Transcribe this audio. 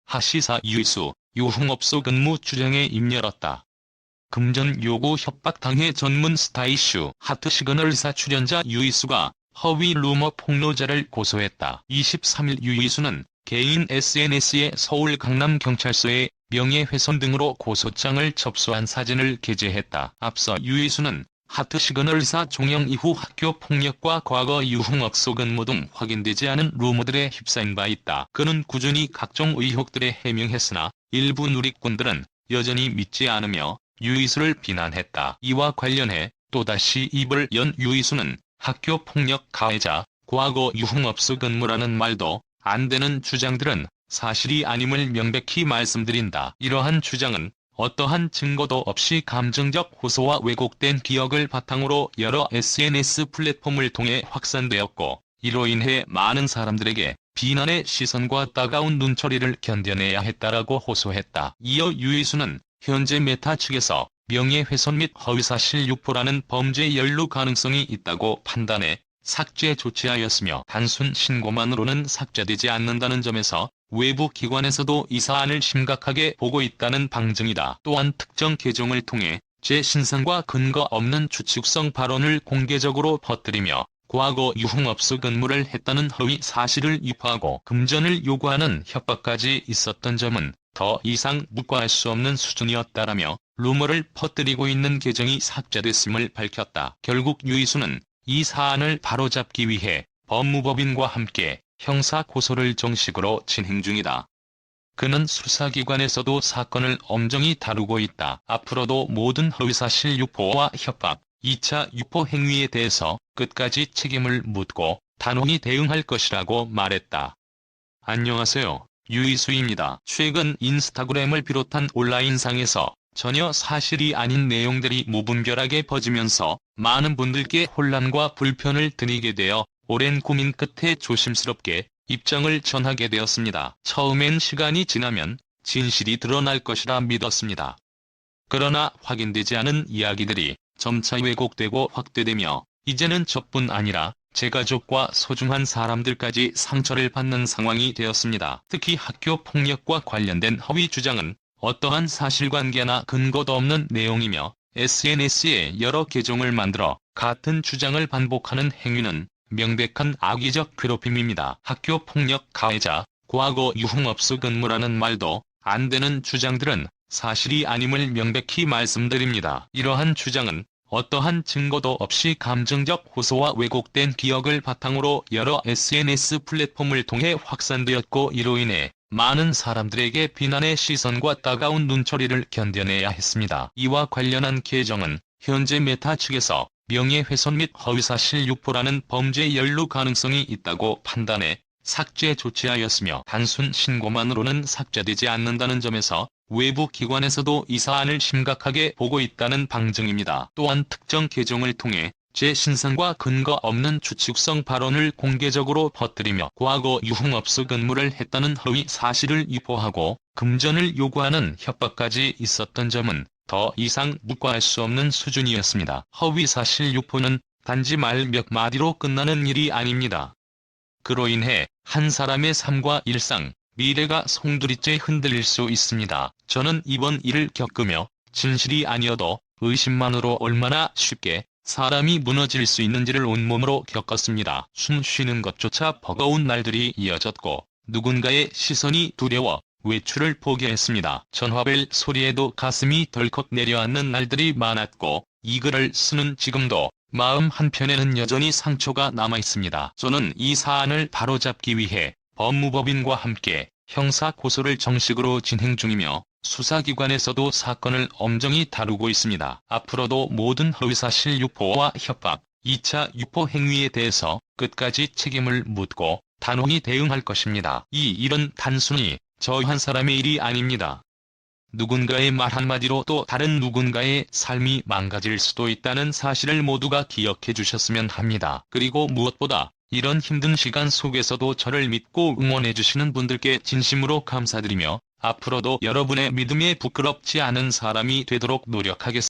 하시사 유이수, 유흥업소 근무 추정에 입 열었다. 금전 요구 협박당해 전문 스타 이슈 하트 시그널사 출연자 유이수가 허위 루머 폭로자를 고소했다. 23일 유이수는 개인 SNS에 서울 강남경찰서에 명예훼손 등으로 고소장을 접수한 사진을 게재했다. 앞서 유이수는 하트 시그널사 종영 이후 학교 폭력과 과거 유흥업소 근무 등 확인되지 않은 루머들에 휩싸인 바 있다. 그는 꾸준히 각종 의혹들에 해명했으나 일부 누리꾼들은 여전히 믿지 않으며 유이수를 비난했다. 이와 관련해 또다시 입을 연 유이수는 학교 폭력 가해자, 과거 유흥업소 근무라는 말도 안 되는 주장들은 사실이 아님을 명백히 말씀드린다. 이러한 주장은 어떠한 증거도 없이 감정적 호소와 왜곡된 기억을 바탕으로 여러 SNS 플랫폼을 통해 확산되었고, 이로 인해 많은 사람들에게 비난의 시선과 따가운 눈초리를 견뎌내야 했다라고 호소했다. 이어 유이수는 현재 메타 측에서 명예훼손 및 허위사실 유포라는 범죄 연루 가능성이 있다고 판단해 삭제 조치하였으며, 단순 신고만으로는 삭제되지 않는다는 점에서 외부 기관에서도 이 사안을 심각하게 보고 있다는 방증이다. 또한 특정 계정을 통해 제 신상과 근거 없는 추측성 발언을 공개적으로 퍼뜨리며 과거 유흥업소 근무를 했다는 허위 사실을 유포하고 금전을 요구하는 협박까지 있었던 점은 더 이상 묵과할 수 없는 수준이었다라며 루머를 퍼뜨리고 있는 계정이 삭제됐음을 밝혔다. 결국 유이수는 이 사안을 바로잡기 위해 법무법인과 함께 형사 고소를 정식으로 진행 중이다. 그는 수사기관에서도 사건을 엄정히 다루고 있다. 앞으로도 모든 허위사실 유포와 협박, 2차 유포 행위에 대해서 끝까지 책임을 묻고 단호히 대응할 것이라고 말했다. 안녕하세요. 유이수입니다. 최근 인스타그램을 비롯한 온라인상에서 전혀 사실이 아닌 내용들이 무분별하게 퍼지면서 많은 분들께 혼란과 불편을 드리게 되어 오랜 고민 끝에 조심스럽게 입장을 전하게 되었습니다. 처음엔 시간이 지나면 진실이 드러날 것이라 믿었습니다. 그러나 확인되지 않은 이야기들이 점차 왜곡되고 확대되며 이제는 저뿐 아니라 제 가족과 소중한 사람들까지 상처를 받는 상황이 되었습니다. 특히 학교 폭력과 관련된 허위 주장은 어떠한 사실관계나 근거도 없는 내용이며 SNS에 여러 계정을 만들어 같은 주장을 반복하는 행위는 명백한 악의적 괴롭힘입니다. 학교 폭력 가해자, 과거 유흥업소 근무라는 말도 안 되는 주장들은 사실이 아님을 명백히 말씀드립니다. 이러한 주장은 어떠한 증거도 없이 감정적 호소와 왜곡된 기억을 바탕으로 여러 SNS 플랫폼을 통해 확산되었고, 이로 인해 많은 사람들에게 비난의 시선과 따가운 눈초리를 견뎌내야 했습니다. 이와 관련한 계정은 현재 메타 측에서 명예훼손 및 허위사실 유포라는 범죄 연루 가능성이 있다고 판단해 삭제 조치하였으며, 단순 신고만으로는 삭제되지 않는다는 점에서 외부 기관에서도 이 사안을 심각하게 보고 있다는 방증입니다. 또한 특정 계정을 통해 제 신상과 근거 없는 추측성 발언을 공개적으로 퍼뜨리며 과거 유흥업소 근무를 했다는 허위 사실을 유포하고 금전을 요구하는 협박까지 있었던 점은 더 이상 묵과할 수 없는 수준이었습니다. 허위 사실 유포는 단지 말 몇 마디로 끝나는 일이 아닙니다. 그로 인해 한 사람의 삶과 일상, 미래가 송두리째 흔들릴 수 있습니다. 저는 이번 일을 겪으며 진실이 아니어도 의심만으로 얼마나 쉽게 사람이 무너질 수 있는지를 온몸으로 겪었습니다. 숨 쉬는 것조차 버거운 날들이 이어졌고 누군가의 시선이 두려워 외출을 포기했습니다. 전화벨 소리에도 가슴이 덜컥 내려앉는 날들이 많았고, 이 글을 쓰는 지금도 마음 한편에는 여전히 상처가 남아있습니다. 저는 이 사안을 바로잡기 위해 법무법인과 함께 형사 고소를 정식으로 진행 중이며 수사기관에서도 사건을 엄정히 다루고 있습니다. 앞으로도 모든 허위사실 유포와 협박, 2차 유포 행위에 대해서 끝까지 책임을 묻고 단호히 대응할 것입니다. 이 일은 단순히 저 한 사람의 일이 아닙니다. 누군가의 말 한마디로 또 다른 누군가의 삶이 망가질 수도 있다는 사실을 모두가 기억해 주셨으면 합니다. 그리고 무엇보다 이런 힘든 시간 속에서도 저를 믿고 응원해 주시는 분들께 진심으로 감사드리며 앞으로도 여러분의 믿음에 부끄럽지 않은 사람이 되도록 노력하겠습니다.